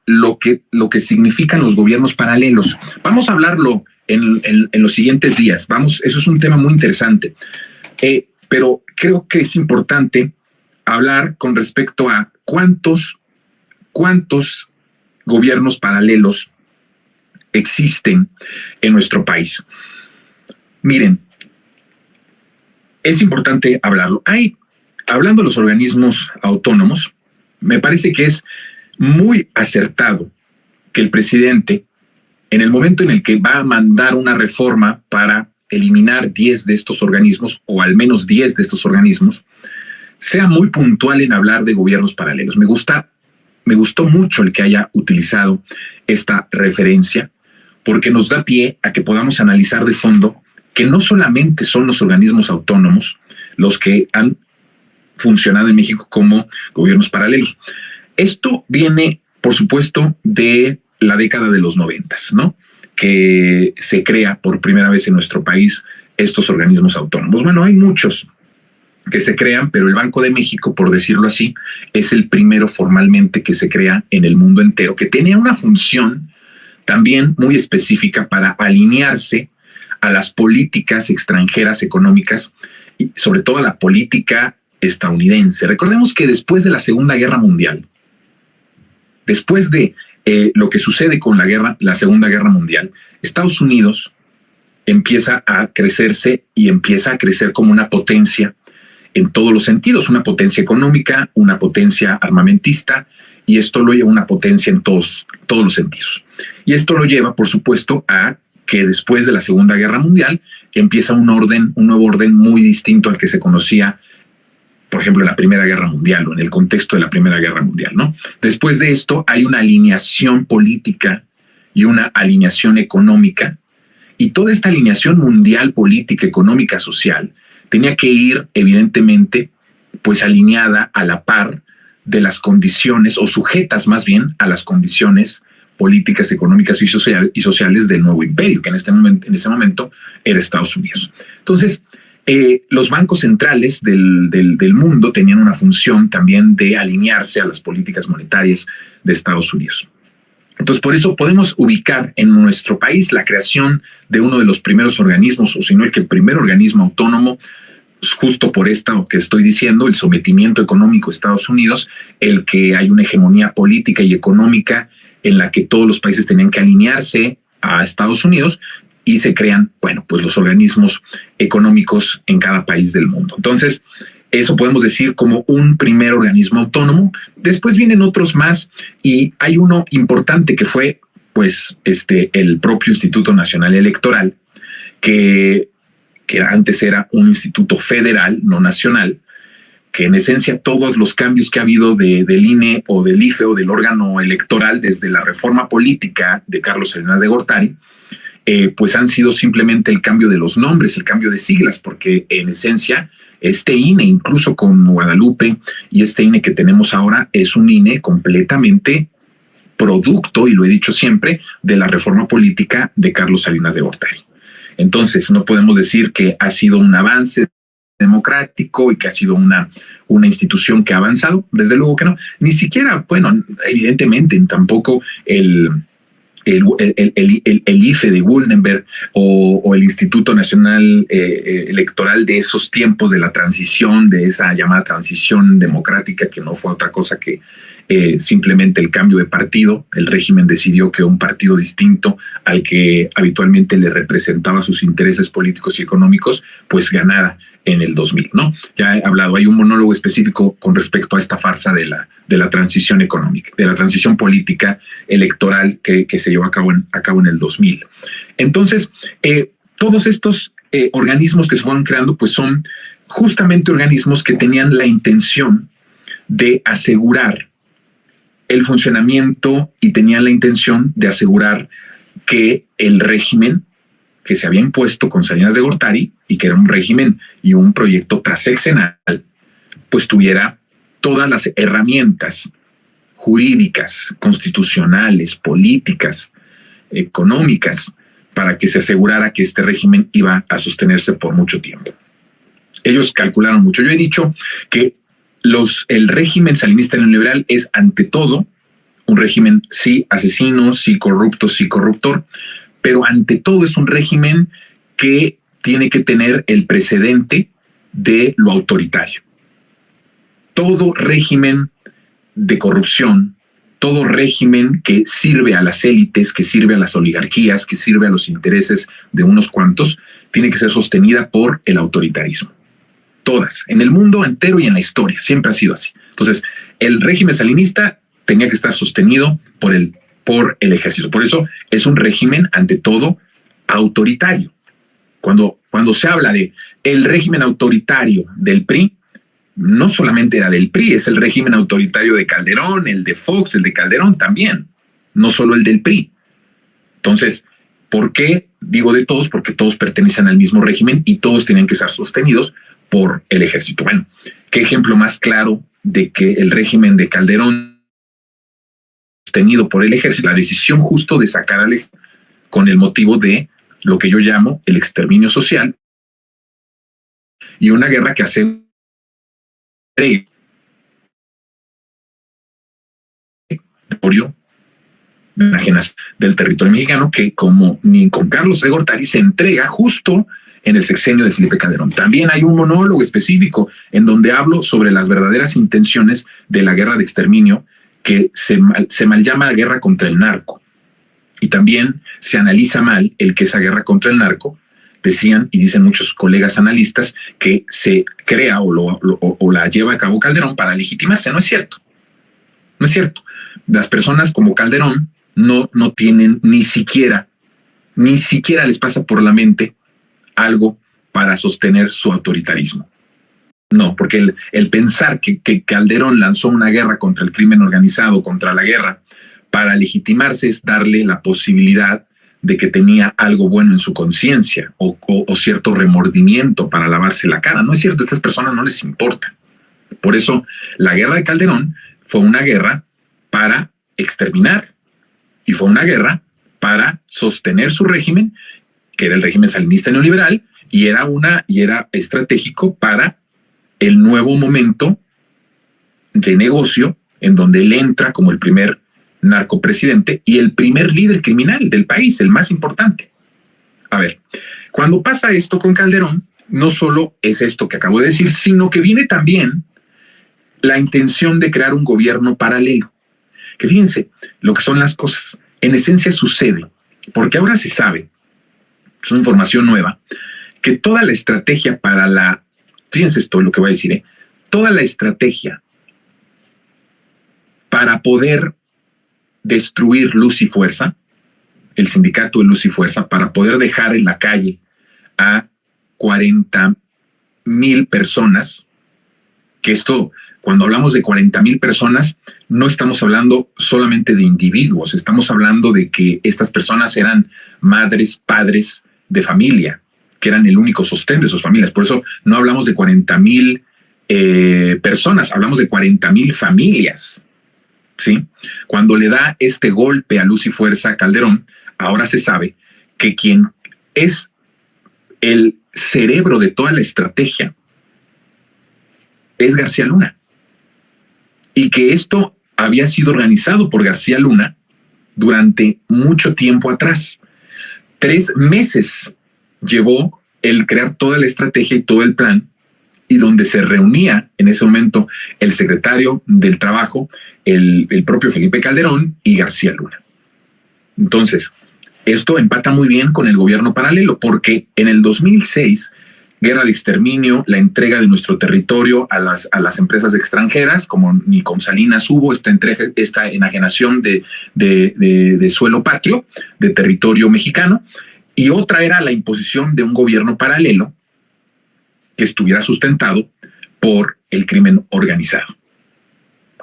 lo que significan los gobiernos paralelos. Vamos a hablarlo en los siguientes días. Eso es un tema muy interesante. Pero creo que es importante hablar con respecto a cuántos gobiernos paralelos existen en nuestro país. Miren, es importante hablarlo. Hablando de los organismos autónomos, me parece que es muy acertado que el presidente, en el momento en el que va a mandar una reforma para eliminar 10 de estos organismos, o al menos 10 de estos organismos, sea muy puntual en hablar de gobiernos paralelos. Me gustó mucho el que haya utilizado esta referencia, porque nos da pie a que podamos analizar de fondo que no solamente son los organismos autónomos los que han funcionado en México como gobiernos paralelos. Esto viene, por supuesto, de la década de los 90, ¿no? Que se crea por primera vez en nuestro país estos organismos autónomos. Bueno, hay muchos que se crean, pero el Banco de México, por decirlo así, es el primero formalmente que se crea en el mundo entero, que tenía una función también muy específica para alinearse a las políticas extranjeras económicas y sobre todo a la política estadounidense. Recordemos que después de la Segunda Guerra Mundial, después de lo que sucede con la Segunda Guerra Mundial, Estados Unidos empieza a crecerse y empieza a crecer como una potencia en todos los sentidos, una potencia económica, una potencia armamentista, y esto lo lleva a una potencia en todos los sentidos. Y esto lo lleva, por supuesto, a que después de la Segunda Guerra Mundial empieza un nuevo orden muy distinto al que se conocía, por ejemplo, en la Primera Guerra Mundial o en el contexto de la Primera Guerra Mundial, ¿no? Después de esto hay una alineación política y una alineación económica, y toda esta alineación mundial, política, económica, social, tenía que ir, evidentemente, pues alineada a la par de las condiciones, o sujetas más bien a las condiciones políticas, económicas y sociales del nuevo imperio, que en ese momento era Estados Unidos. Entonces, los bancos centrales del mundo tenían una función también de alinearse a las políticas monetarias de Estados Unidos. Entonces, por eso podemos ubicar en nuestro país la creación de uno de los primeros organismos, o si no el primer organismo autónomo, justo por esto que estoy diciendo, el sometimiento económico de Estados Unidos, el que hay una hegemonía política y económica en la que todos los países tenían que alinearse a Estados Unidos, y se crean, bueno, pues los organismos económicos en cada país del mundo. Entonces, eso podemos decir como un primer organismo autónomo. Después vienen otros más, y hay uno importante que fue, pues, el propio Instituto Nacional Electoral, que antes era un instituto federal, no nacional, que en esencia todos los cambios que ha habido del INE o del IFE o del órgano electoral desde la reforma política de Carlos Salinas de Gortari, pues han sido simplemente el cambio de los nombres, el cambio de siglas, porque en esencia este INE, incluso con Guadalupe, y este INE que tenemos ahora, es un INE completamente producto, y lo he dicho siempre, de la reforma política de Carlos Salinas de Gortari. Entonces, no podemos decir que ha sido un avance democrático y que ha sido una institución que ha avanzado. Desde luego que no. Ni siquiera, bueno, evidentemente, tampoco el IFE de Guldenberg o el Instituto Nacional Electoral de esos tiempos de la transición, de esa llamada transición democrática, que no fue otra cosa que simplemente el cambio de partido. El régimen decidió que un partido distinto al que habitualmente le representaba sus intereses políticos y económicos, pues ganara en el 2000, ¿no? Ya he hablado, hay un monólogo específico con respecto a esta farsa de la transición económica, de la transición política electoral que se llevó a cabo en el 2000. Entonces, todos estos organismos que se fueron creando, pues son justamente organismos que tenían la intención de asegurar el funcionamiento y tenían la intención de asegurar que el régimen que se había impuesto con Salinas de Gortari, y que era un régimen y un proyecto transeccional, pues tuviera todas las herramientas jurídicas, constitucionales, políticas, económicas, para que se asegurara que este régimen iba a sostenerse por mucho tiempo. Ellos calcularon mucho. Yo he dicho que el régimen salinista neoliberal es ante todo un régimen sí asesino, sí corrupto, sí corruptor, pero ante todo es un régimen que tiene que tener el precedente de lo autoritario. Todo régimen de corrupción, todo régimen que sirve a las élites, que sirve a las oligarquías, que sirve a los intereses de unos cuantos, tiene que ser sostenida por el autoritarismo. Todas, en el mundo entero y en la historia, siempre ha sido así. Entonces, el régimen salinista tenía que estar sostenido por el ejército. Por eso es un régimen, ante todo, autoritario. Cuando se habla de el régimen autoritario del PRI, no solamente era del PRI, es el régimen autoritario de Calderón, el de Fox, el de Calderón también, no solo el del PRI. Entonces, ¿por qué digo de todos? Porque todos pertenecen al mismo régimen y todos tenían que ser sostenidos por el ejército. Bueno, ¿qué ejemplo más claro de que el régimen de Calderón sostenido por el ejército? La decisión justo de sacar al ejército con el motivo de lo que yo llamo el exterminio social y una guerra que hace del territorio mexicano que como ni con Carlos de Gortari se entrega justo en el sexenio de Felipe Calderón. También hay un monólogo específico en donde hablo sobre las verdaderas intenciones de la guerra de exterminio que se mal llama guerra contra el narco. Y también se analiza mal el que esa guerra contra el narco, decían y dicen muchos colegas analistas, que se crea o la lleva a cabo Calderón para legitimarse. No es cierto. No es cierto. Las personas como Calderón no tienen ni siquiera les pasa por la mente algo para sostener su autoritarismo. No, porque el pensar que Calderón lanzó una guerra contra el crimen organizado, contra la guerra, para legitimarse es darle la posibilidad de que tenía algo bueno en su conciencia o cierto remordimiento para lavarse la cara. No es cierto, a estas personas no les importa. Por eso la guerra de Calderón fue una guerra para exterminar y fue una guerra para sostener su régimen, que era el régimen salinista neoliberal, y era estratégico para el nuevo momento de negocio en donde él entra como el primer narcopresidente y el primer líder criminal del país, el más importante. A ver, cuando pasa esto con Calderón, no solo es esto que acabo de decir, sino que viene también la intención de crear un gobierno paralelo. Que fíjense lo que son las cosas. En esencia sucede, porque ahora se sabe, es una información nueva, que toda la estrategia fíjense esto lo que voy a decir, toda la estrategia para poder destruir Luz y Fuerza, el sindicato de Luz y Fuerza, para poder dejar en la calle a 40,000 personas, que esto, cuando hablamos de 40,000 personas, no estamos hablando solamente de individuos, estamos hablando de que estas personas eran madres, padres de familia, que eran el único sostén de sus familias. Por eso no hablamos de 40,000 personas, hablamos de 40,000 familias. ¿Sí? Cuando le da este golpe a Luz y Fuerza a Calderón, ahora se sabe que quien es el cerebro de toda la estrategia es García Luna. Y que esto había sido organizado por García Luna durante mucho tiempo atrás. 3 meses llevó el crear toda la estrategia y todo el plan, y donde se reunía en ese momento el secretario del Trabajo, el propio Felipe Calderón y García Luna. Entonces, esto empata muy bien con el gobierno paralelo, porque en el 2006, guerra de exterminio, la entrega de nuestro territorio a las empresas extranjeras, como ni con Salinas hubo esta enajenación de suelo patrio, de territorio mexicano, y otra era la imposición de un gobierno paralelo que estuviera sustentado por el crimen organizado.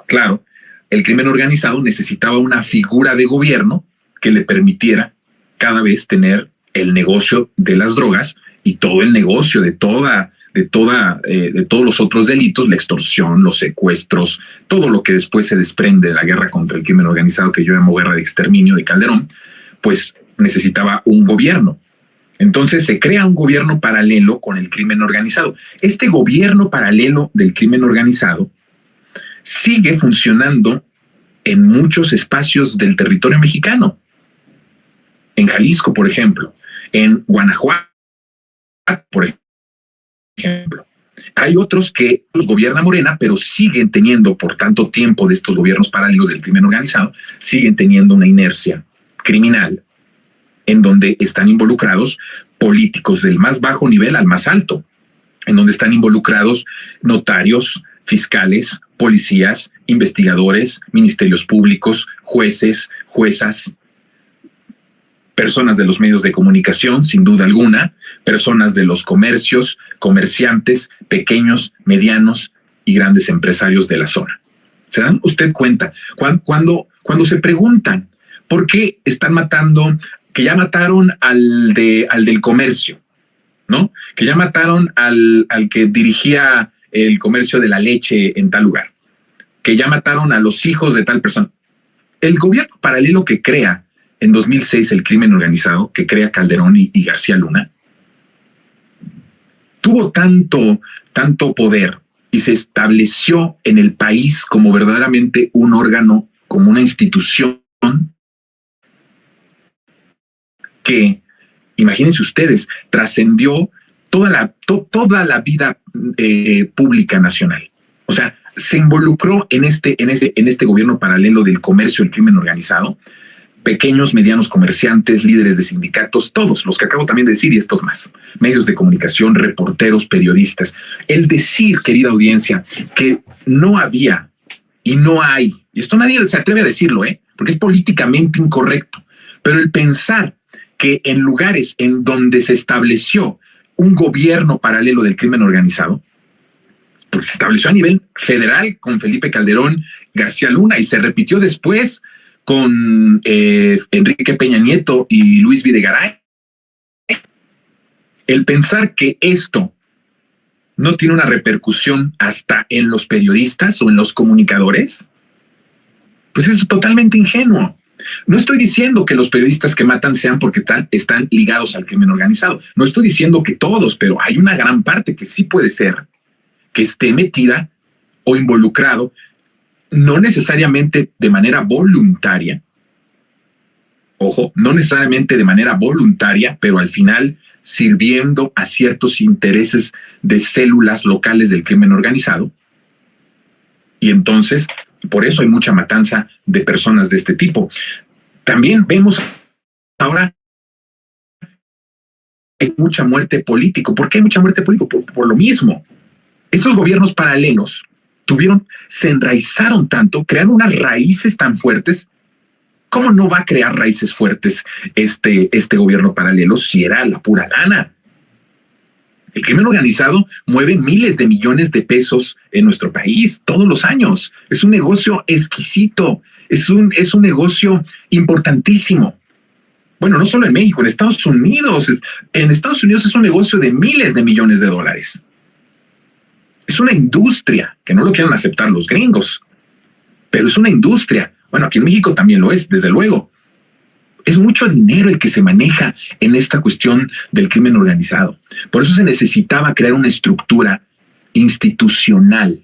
Claro, el crimen organizado necesitaba una figura de gobierno que le permitiera cada vez tener el negocio de las drogas y todo el negocio de todos los otros delitos, la extorsión, los secuestros, todo lo que después se desprende de la guerra contra el crimen organizado, que yo llamo guerra de exterminio de Calderón, pues necesitaba un gobierno. Entonces se crea un gobierno paralelo con el crimen organizado. Este gobierno paralelo del crimen organizado sigue funcionando en muchos espacios del territorio mexicano. En Jalisco, por ejemplo, en Guanajuato, por ejemplo. Hay otros que los gobierna Morena, pero siguen teniendo, por tanto tiempo de estos gobiernos paralelos del crimen organizado, siguen teniendo una inercia criminal en donde están involucrados políticos del más bajo nivel al más alto, en donde están involucrados notarios, fiscales, policías, investigadores, ministerios públicos, jueces, juezas, personas de los medios de comunicación, sin duda alguna, personas de los comercios, comerciantes, pequeños, medianos y grandes empresarios de la zona. ¿Se dan usted cuenta? Cuando se preguntan por qué están matando, que ya mataron al del comercio, ¿no? Que ya mataron al que dirigía el comercio de la leche en tal lugar, que ya mataron a los hijos de tal persona. El gobierno paralelo que crea en 2006 el crimen organizado, que crea Calderón y García Luna, tuvo tanto poder y se estableció en el país como verdaderamente un órgano, como una institución que, imagínense ustedes, trascendió toda la vida pública nacional. O sea, se involucró en este gobierno paralelo del comercio, el crimen organizado, pequeños, medianos comerciantes, líderes de sindicatos, todos los que acabo también de decir y estos más, medios de comunicación, reporteros, periodistas. El decir, querida audiencia, que no había y no hay, y esto nadie se atreve a decirlo, porque es políticamente incorrecto, pero el pensar que en lugares en donde se estableció un gobierno paralelo del crimen organizado, porque se estableció a nivel federal con Felipe Calderón, García Luna, y se repitió después con Enrique Peña Nieto y Luis Videgaray. El pensar que esto no tiene una repercusión hasta en los periodistas o en los comunicadores, pues es totalmente ingenuo. No estoy diciendo que los periodistas que matan sean porque están ligados al crimen organizado. No estoy diciendo que todos, pero hay una gran parte que sí puede ser que esté metida o involucrado, no necesariamente de manera voluntaria, ojo, no necesariamente de manera voluntaria, pero al final sirviendo a ciertos intereses de células locales del crimen organizado. Y entonces, por eso hay mucha matanza de personas de este tipo. También vemos ahora hay mucha muerte política. ¿Por qué hay mucha muerte política? Por lo mismo. Estos gobiernos paralelos se enraizaron tanto, crearon unas raíces tan fuertes. ¿Cómo no va a crear raíces fuertes este gobierno paralelo si era la pura lana? El crimen organizado mueve miles de millones de pesos en nuestro país todos los años. Es un negocio exquisito, es un negocio importantísimo. Bueno, no solo en México, en Estados Unidos. En Estados Unidos es un negocio de miles de millones de dólares. Es una industria, que no lo quieran aceptar los gringos, pero es una industria. Bueno, aquí en México también lo es, desde luego. Es mucho dinero el que se maneja en esta cuestión del crimen organizado. Por eso se necesitaba crear una estructura institucional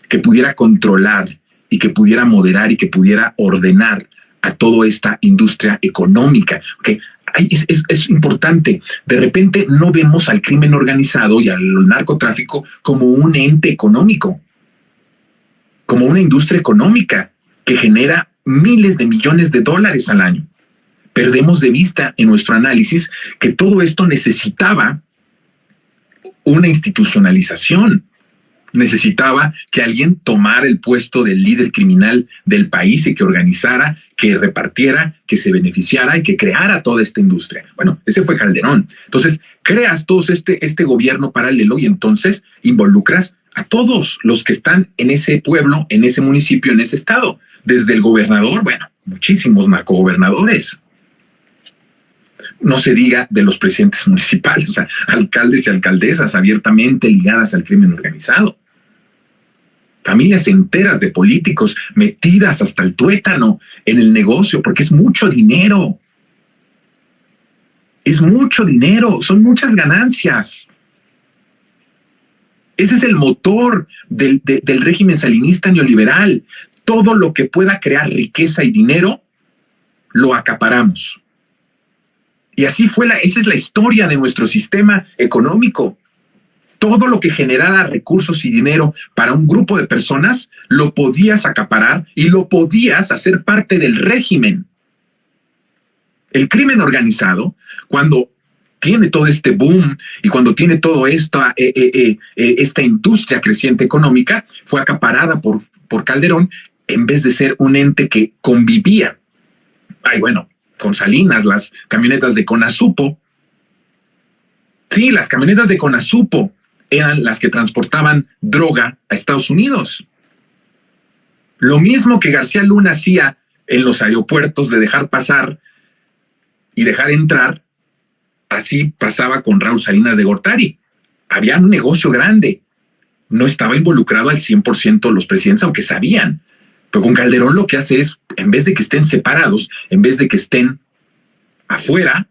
que pudiera controlar y que pudiera moderar y que pudiera ordenar a toda esta industria económica. Okay. Es importante. De repente no vemos al crimen organizado y al narcotráfico como un ente económico, como una industria económica que genera miles de millones de dólares al año. Perdemos de vista en nuestro análisis que todo esto necesitaba una institucionalización. Necesitaba que alguien tomara el puesto del líder criminal del país y que organizara, que repartiera, que se beneficiara y que creara toda esta industria. Bueno, ese fue Calderón. Entonces, creas todo este gobierno paralelo y entonces involucras a todos los que están en ese pueblo, en ese municipio, en ese estado. Desde el gobernador, bueno, muchísimos narcogobernadores. No se diga de los presidentes municipales, o sea, alcaldes y alcaldesas abiertamente ligadas al crimen organizado. Familias enteras de políticos metidas hasta el tuétano en el negocio, porque es mucho dinero. Es mucho dinero, son muchas ganancias. Ese es el motor del régimen salinista neoliberal. todo lo que pueda crear riqueza y dinero, lo acaparamos. Y así esa es la historia de nuestro sistema económico. Todo lo que generara recursos y dinero para un grupo de personas, lo podías acaparar y lo podías hacer parte del régimen. El crimen organizado, cuando tiene todo este boom y cuando tiene todo esta industria creciente económica, fue acaparada por Calderón en vez de ser un ente que convivía. Con Salinas, las camionetas de Conasupo. Sí, las camionetas de Conasupo eran las que transportaban droga a Estados Unidos. Lo mismo que García Luna hacía en los aeropuertos de dejar pasar y dejar entrar, así pasaba con Raúl Salinas de Gortari. Había un negocio grande. No estaba involucrado al 100% los presidentes, aunque sabían. Pero con Calderón lo que hace es, en vez de que estén separados, en vez de que estén afuera,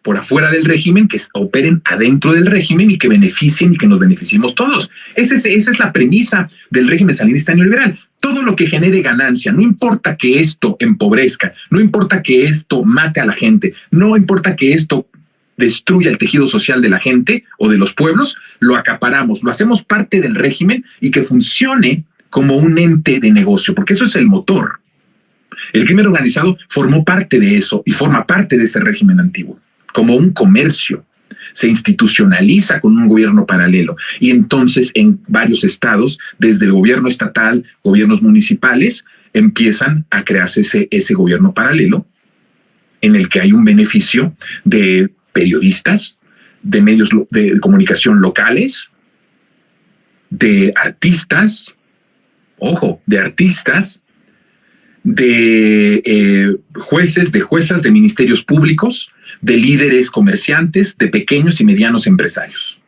por afuera del régimen, que operen adentro del régimen y que beneficien y que nos beneficiemos todos. Esa es la premisa del régimen salinista neoliberal. Todo lo que genere ganancia, no importa que esto empobrezca, no importa que esto mate a la gente, no importa que esto destruya el tejido social de la gente o de los pueblos, lo acaparamos, lo hacemos parte del régimen y que funcione como un ente de negocio, porque eso es el motor. El crimen organizado formó parte de eso y forma parte de ese régimen antiguo, como un comercio. Se institucionaliza con un gobierno paralelo y entonces en varios estados, desde el gobierno estatal, gobiernos municipales, empiezan a crearse ese gobierno paralelo en el que hay un beneficio de periodistas, de medios de comunicación locales, de artistas, de jueces, de juezas, de ministerios públicos, de líderes comerciantes, de pequeños y medianos empresarios.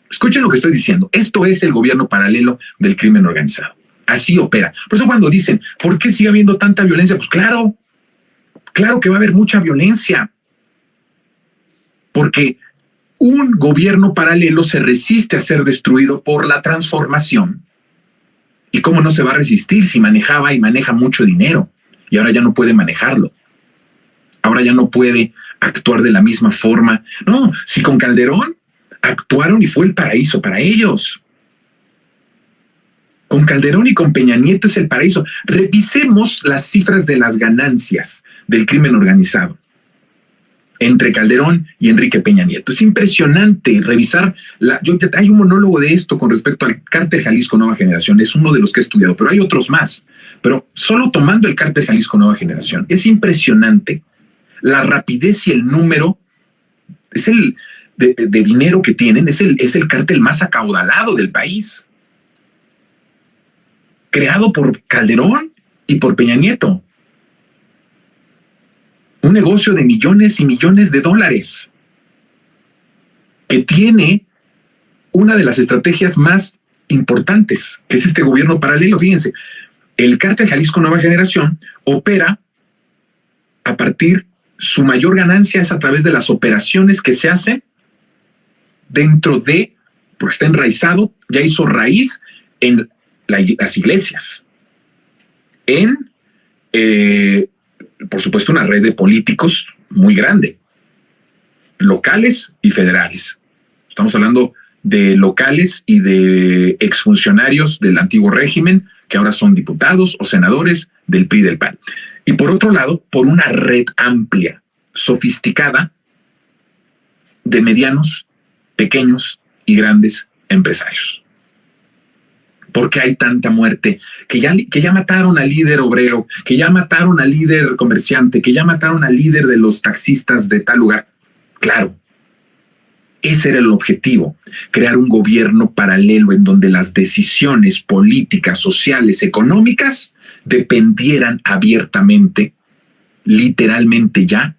Escuchen lo que estoy diciendo. Esto es el gobierno paralelo del crimen organizado. Así opera. Por eso cuando dicen, ¿por qué sigue habiendo tanta violencia? Pues claro que va a haber mucha violencia. Porque un gobierno paralelo se resiste a ser destruido por la transformación. ¿Y cómo no se va a resistir si manejaba y maneja mucho dinero? Y ahora ya no puede manejarlo. Ahora ya no puede actuar de la misma forma. No, si con Calderón actuaron y fue el paraíso para ellos. Con Calderón y con Peña Nieto es el paraíso. Revisemos las cifras de las ganancias del crimen organizado entre Calderón y Enrique Peña Nieto. Es impresionante revisar. Hay un monólogo de esto con respecto al Cártel Jalisco Nueva Generación. Es uno de los que he estudiado, pero hay otros más. Pero solo tomando el Cártel Jalisco Nueva Generación, es impresionante la rapidez y el número. Es el de dinero que tienen. Es el cártel más acaudalado del país. Creado por Calderón y por Peña Nieto. Un negocio de millones y millones de dólares que tiene una de las estrategias más importantes, que es este gobierno paralelo. Fíjense, el Cártel Jalisco Nueva Generación opera a partir, su mayor ganancia es a través de las operaciones que se hacen dentro de, porque está enraizado, ya hizo raíz en las iglesias, por supuesto, una red de políticos muy grande, locales y federales. Estamos hablando de locales y de exfuncionarios del antiguo régimen, que ahora son diputados o senadores del PRI y del PAN. Y por otro lado, por una red amplia, sofisticada, de medianos, pequeños y grandes empresarios. ¿Por qué hay tanta muerte? Que ya mataron al líder obrero, que ya mataron al líder comerciante, que ya mataron al líder de los taxistas de tal lugar. Claro, ese era el objetivo, crear un gobierno paralelo en donde las decisiones políticas, sociales, económicas dependieran abiertamente, literalmente ya,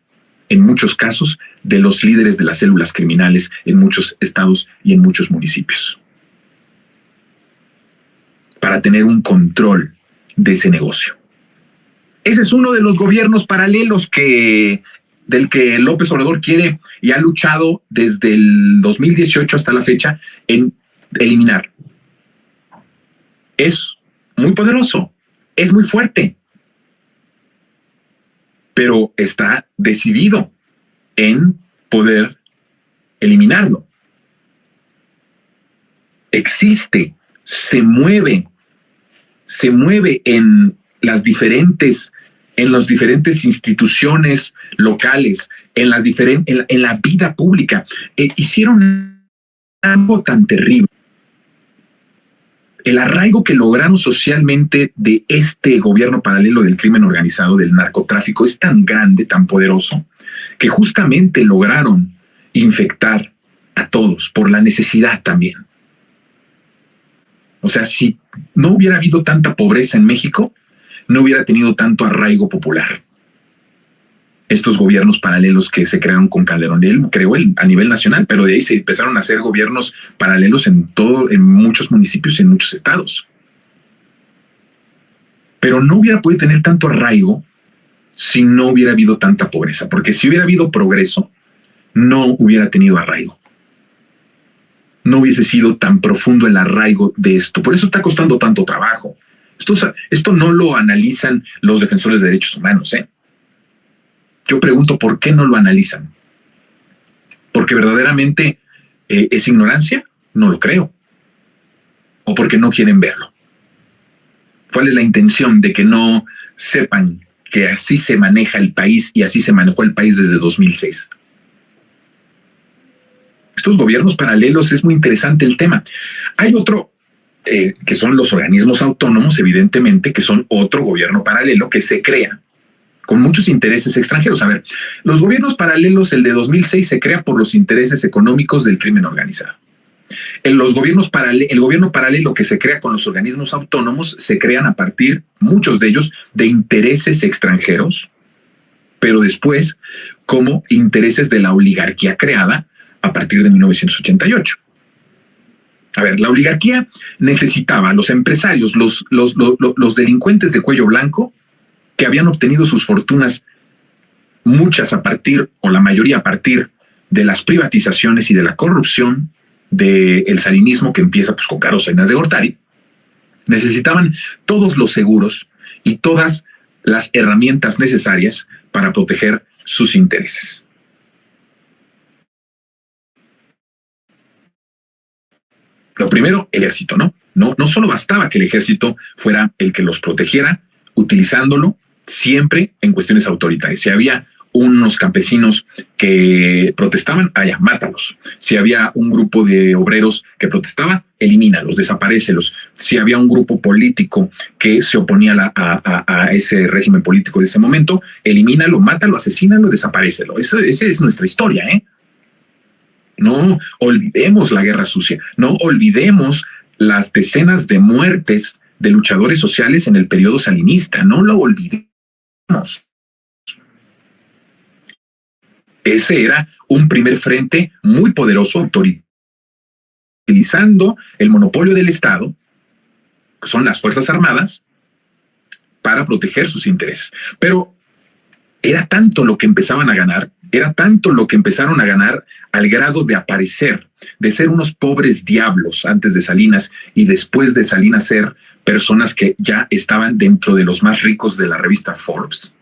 en muchos casos, de los líderes de las células criminales en muchos estados y en muchos municipios, para tener un control de ese negocio. Ese es uno de los gobiernos paralelos del que López Obrador quiere y ha luchado desde el 2018 hasta la fecha en eliminar. Es muy poderoso, es muy fuerte, pero está decidido en poder eliminarlo. Existe, se mueve en las diferentes instituciones locales, en la vida pública. Hicieron algo tan terrible. El arraigo que lograron socialmente de este gobierno paralelo del crimen organizado, del narcotráfico, es tan grande, tan poderoso, que justamente lograron infectar a todos por la necesidad también. O sea, si no hubiera habido tanta pobreza en México, no hubiera tenido tanto arraigo popular. Estos gobiernos paralelos que se crearon con Calderón, él creó a nivel nacional, pero de ahí se empezaron a hacer gobiernos paralelos en muchos municipios y en muchos estados. Pero no hubiera podido tener tanto arraigo si no hubiera habido tanta pobreza, porque si hubiera habido progreso, no hubiera tenido arraigo. No hubiese sido tan profundo el arraigo de esto. Por eso está costando tanto trabajo. Esto no lo analizan los defensores de derechos humanos, ¿eh? Yo pregunto, ¿por qué no lo analizan? ¿Porque verdaderamente es ignorancia? No lo creo. ¿O porque no quieren verlo? ¿Cuál es la intención de que no sepan que así se maneja el país y así se manejó el país desde 2006? Estos gobiernos paralelos, es muy interesante el tema. Hay otro, que son los organismos autónomos, evidentemente, que son otro gobierno paralelo que se crea con muchos intereses extranjeros. A ver, los gobiernos paralelos, el de 2006 se crea por los intereses económicos del crimen organizado. El gobierno paralelo que se crea con los organismos autónomos se crean a partir, muchos de ellos, de intereses extranjeros, pero después como intereses de la oligarquía creada a partir de 1988. A ver, la oligarquía necesitaba a los empresarios, los delincuentes de cuello blanco, que habían obtenido sus fortunas, muchas a partir, o la mayoría a partir de las privatizaciones y de la corrupción del salinismo, que empieza pues con Carlos Salinas de Gortari. Necesitaban todos los seguros y todas las herramientas necesarias para proteger sus intereses. Lo primero, el ejército, ¿no? No solo bastaba que el ejército fuera el que los protegiera, utilizándolo siempre en cuestiones autoritarias. Si había unos campesinos que protestaban, mátalos. Si había un grupo de obreros que protestaba, elimínalos, desaparécelos. Si había un grupo político que se oponía a ese régimen político de ese momento, elimínalo, mátalo, asesínalo, desaparécelo. Esa es nuestra historia, ¿eh? No olvidemos la guerra sucia, no olvidemos las decenas de muertes de luchadores sociales en el periodo salinista, no lo olvidemos. Ese era un primer frente muy poderoso, utilizando el monopolio del Estado, que son las Fuerzas Armadas, para proteger sus intereses. Pero era tanto lo que empezaban a ganar, era tanto lo que empezaron a ganar al grado de aparecer, de ser unos pobres diablos antes de Salinas y después de Salinas ser personas que ya estaban dentro de los más ricos de la revista Forbes.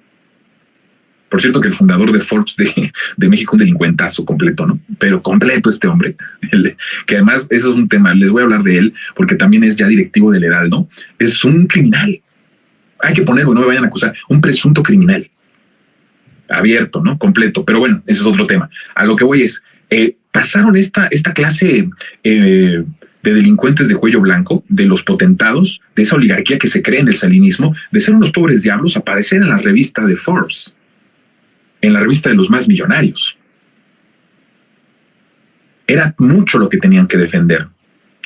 Por cierto que el fundador de Forbes de México, un delincuentazo completo, ¿no? Pero completo este hombre, que además eso es un tema, les voy a hablar de él porque también es ya directivo del Heraldo, es un criminal. Hay que ponerlo, no me vayan a acusar, un presunto criminal. Abierto, ¿no? Completo. Pero bueno, ese es otro tema. A lo que voy es, pasaron esta clase de delincuentes de cuello blanco, de los potentados, de esa oligarquía que se cree en el salinismo, de ser unos pobres diablos, a aparecer en la revista de Forbes, en la revista de los más millonarios. Era mucho lo que tenían que defender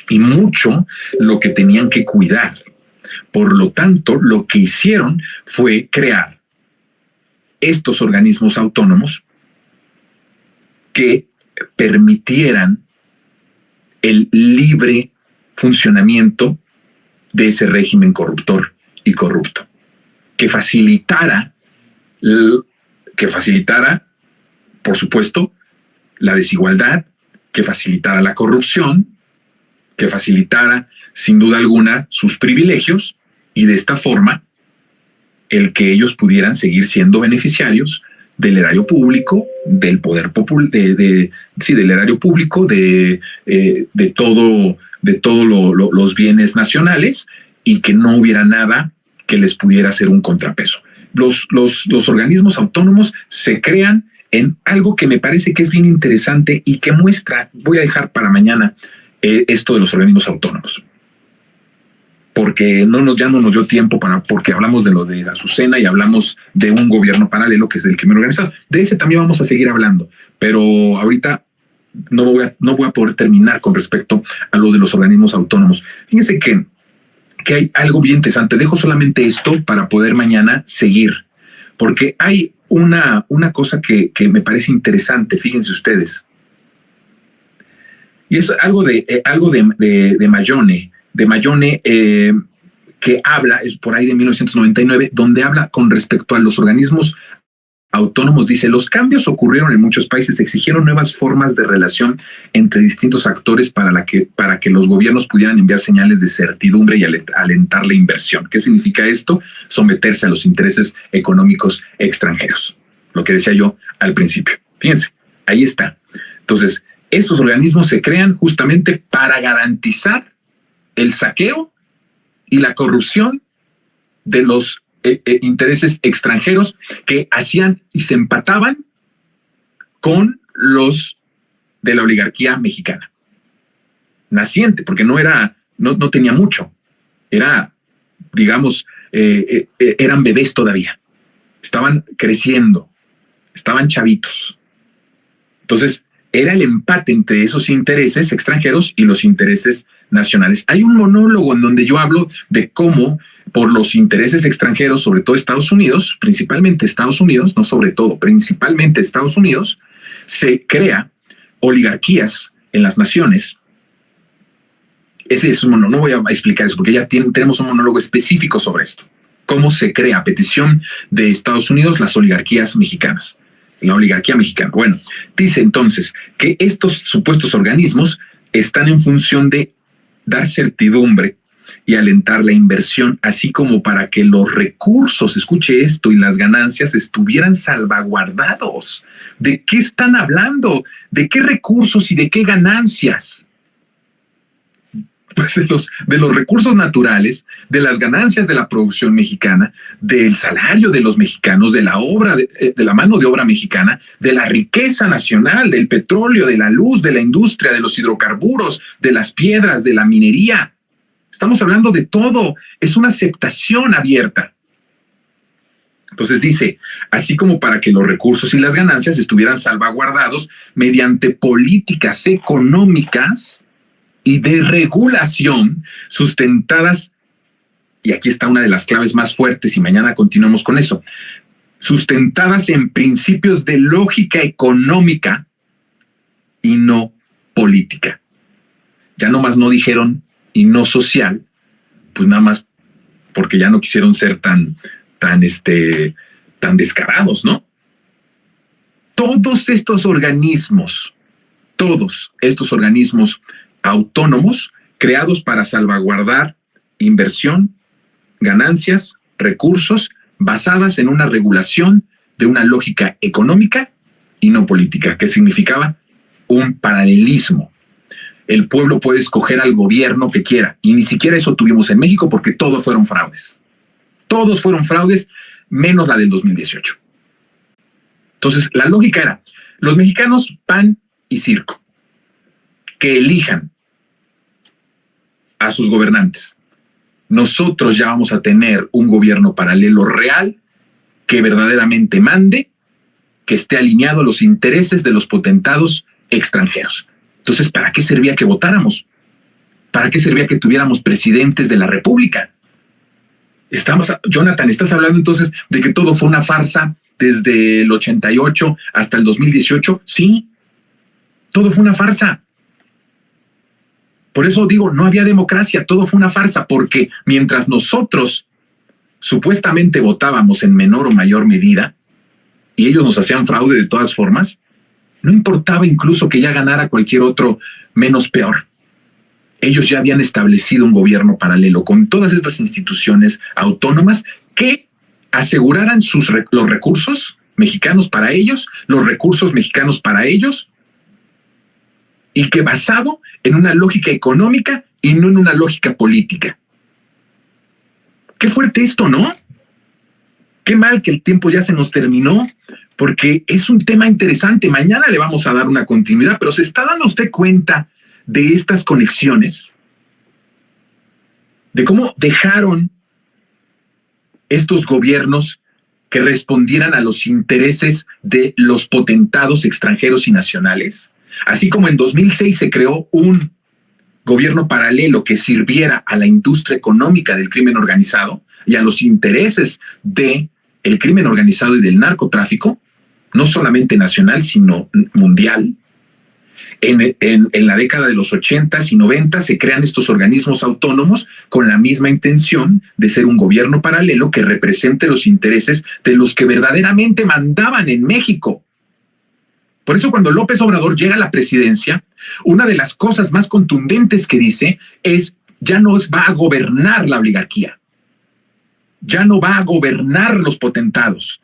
y mucho lo que tenían que cuidar. Por lo tanto, lo que hicieron fue crear estos organismos autónomos que permitieran el libre funcionamiento de ese régimen corruptor y corrupto, que facilitara, por supuesto, la desigualdad, que facilitara la corrupción, que facilitara, sin duda alguna, sus privilegios y de esta forma el que ellos pudieran seguir siendo beneficiarios del erario público, del poder popular, del erario público, de todos los bienes nacionales, y que no hubiera nada que les pudiera hacer un contrapeso. Los organismos autónomos se crean en algo que me parece que es bien interesante y que muestra, voy a dejar para mañana esto de los organismos autónomos, porque ya no nos dio tiempo porque hablamos de lo de Azucena y hablamos de un gobierno paralelo que es el crimen organizado. De ese también vamos a seguir hablando, pero ahorita no voy a poder terminar con respecto a lo de los organismos autónomos. Fíjense que hay algo bien interesante. Dejo solamente esto para poder mañana seguir, porque hay una cosa que me parece interesante. Fíjense ustedes. Y es algo de Mayone. Que habla, es por ahí de 1999, donde habla con respecto a los organismos autónomos. Dice: los cambios ocurrieron en muchos países, exigieron nuevas formas de relación entre distintos actores para que los gobiernos pudieran enviar señales de certidumbre y alentar la inversión. ¿Qué significa esto? Someterse a los intereses económicos extranjeros. Lo que decía yo al principio. Fíjense, ahí está. Entonces, estos organismos se crean justamente para garantizar el saqueo y la corrupción de los intereses extranjeros que hacían y se empataban con los de la oligarquía mexicana naciente, porque no tenía mucho, era, digamos, eran bebés todavía, estaban creciendo, estaban chavitos. Entonces era el empate entre esos intereses extranjeros y los intereses nacionales. Hay un monólogo en donde yo hablo de cómo por los intereses extranjeros, sobre todo Estados Unidos, principalmente Estados Unidos, no sobre todo, principalmente Estados Unidos, se crea oligarquías en las naciones. Ese es un monólogo, no voy a explicar eso porque ya tenemos un monólogo específico sobre esto. Cómo se crea a petición de Estados Unidos las oligarquías mexicanas. La oligarquía mexicana. Bueno, dice entonces que estos supuestos organismos están en función de dar certidumbre y alentar la inversión, así como para que los recursos, escuche esto, y las ganancias estuvieran salvaguardados. ¿De qué están hablando? ¿De qué recursos y de qué ganancias? Pues de los recursos naturales, de las ganancias de la producción mexicana, del salario de los mexicanos, de la obra, de la mano de obra mexicana, de la riqueza nacional, del petróleo, de la luz, de la industria, de los hidrocarburos, de las piedras, de la minería. Estamos hablando de todo. Es una aceptación abierta. Entonces dice, así como para que los recursos y las ganancias estuvieran salvaguardados mediante políticas económicas y de regulación sustentadas, y aquí está una de las claves más fuertes y mañana continuamos con eso, sustentadas en principios de lógica económica y no política. Ya nomás no dijeron y no social, pues nada más porque ya no quisieron ser tan descarados, ¿no? Todos estos organismos autónomos creados para salvaguardar inversión, ganancias, recursos, basadas en una regulación de una lógica económica y no política, que significaba un paralelismo. El pueblo puede escoger al gobierno que quiera, y ni siquiera eso tuvimos en México porque todos fueron fraudes. Todos fueron fraudes, menos la del 2018. Entonces, la lógica era, los mexicanos, pan y circo, que elijan a sus gobernantes. Nosotros ya vamos a tener un gobierno paralelo real que verdaderamente mande, que esté alineado a los intereses de los potentados extranjeros. Entonces, ¿para qué servía que votáramos? ¿Para qué servía que tuviéramos presidentes de la República? Jonathan, ¿estás hablando entonces de que todo fue una farsa desde el 88 hasta el 2018? Sí, todo fue una farsa. Por eso digo, no había democracia, todo fue una farsa, porque mientras nosotros supuestamente votábamos en menor o mayor medida y ellos nos hacían fraude de todas formas, no importaba incluso que ya ganara cualquier otro menos peor. ellos ya habían establecido un gobierno paralelo con todas estas instituciones autónomas que aseguraran los recursos mexicanos para ellos, los recursos mexicanos para ellos, y que basado en una lógica económica y no en una lógica política. Qué fuerte esto, ¿no? Qué mal que el tiempo ya se nos terminó, porque es un tema interesante. Mañana le vamos a dar una continuidad, pero ¿se está dando usted cuenta de estas conexiones? De cómo dejaron estos gobiernos que respondieran a los intereses de los potentados extranjeros y nacionales. Así como en 2006 se creó un gobierno paralelo que sirviera a la industria económica del crimen organizado y a los intereses del crimen organizado y del narcotráfico, no solamente nacional, sino mundial. En la década de los 80s y 90s se crean estos organismos autónomos con la misma intención de ser un gobierno paralelo que represente los intereses de los que verdaderamente mandaban en México. Por eso cuando López Obrador llega a la presidencia, una de las cosas más contundentes que dice es: ya no va a gobernar la oligarquía, ya no va a gobernar los potentados,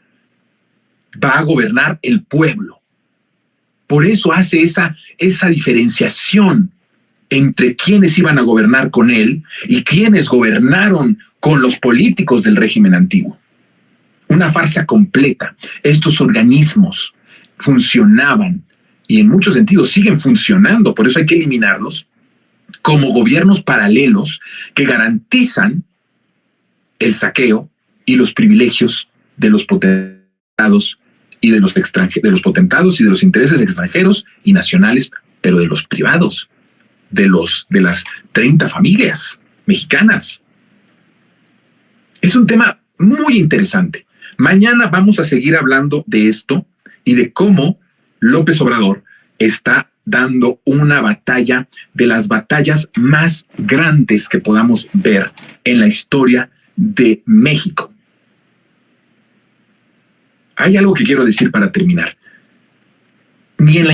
va a gobernar el pueblo. Por eso hace esa diferenciación entre quienes iban a gobernar con él y quienes gobernaron con los políticos del régimen antiguo. Una farsa completa. Estos organismos funcionaban y en muchos sentidos siguen funcionando, por eso hay que eliminarlos, como gobiernos paralelos que garantizan el saqueo y los privilegios de los potentados y de los potentados y de los intereses extranjeros y nacionales, pero de los privados, de las 30 familias mexicanas. Es un tema muy interesante. Mañana vamos a seguir hablando de esto y de cómo López Obrador está dando una batalla, de las batallas más grandes que podamos ver en la historia de México. Hay algo que quiero decir para terminar. Ni en la